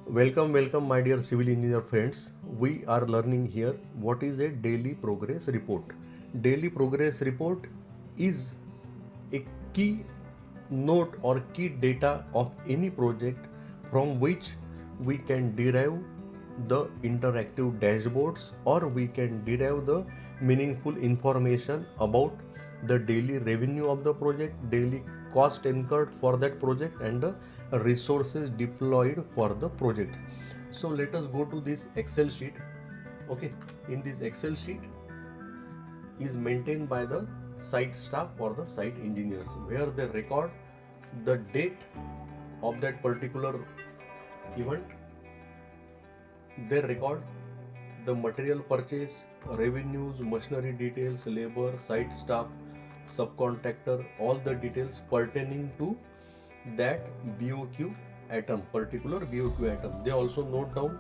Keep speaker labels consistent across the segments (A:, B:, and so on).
A: Welcome, my dear civil engineer friends. We are learning here what is a daily progress report. Daily progress report is a key note or key data of any project from which we can derive the interactive dashboards or we can derive the meaningful information about the daily revenue of the project, daily cost incurred for that project, and the resources deployed for the project. So let us go to this Excel sheet. Okay, in this Excel sheet is maintained by the site staff or the site engineers, where they record the date of that particular event. They record the material purchase, revenues, machinery details, labor, site staff, subcontractor, all the details pertaining to that BOQ item, particular BOQ item. They also note down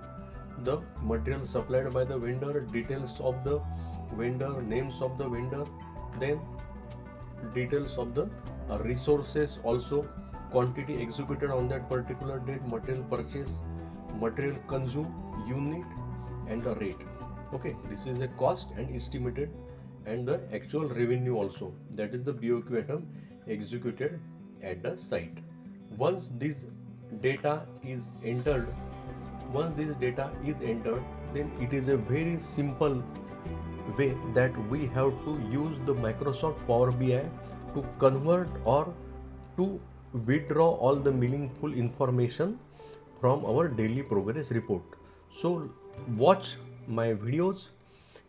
A: the material supplied by the vendor, details of the vendor, names of the vendor, then details of the resources, also quantity executed on that particular date, material purchase, material consumed, unit, and the rate. Okay, this is a cost and estimated, and the actual revenue also, that is the BOQ item executed at the site. Once this data is entered, once this data is entered, then it is a very simple way that we have to use the Microsoft Power BI to convert or to withdraw all the meaningful information from our daily progress report. So watch my videos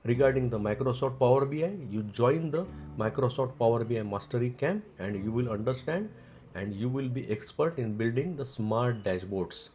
A: regarding the Microsoft Power BI. You join the Microsoft Power BI Mastery Camp and you will understand and you will be expert in building the smart dashboards.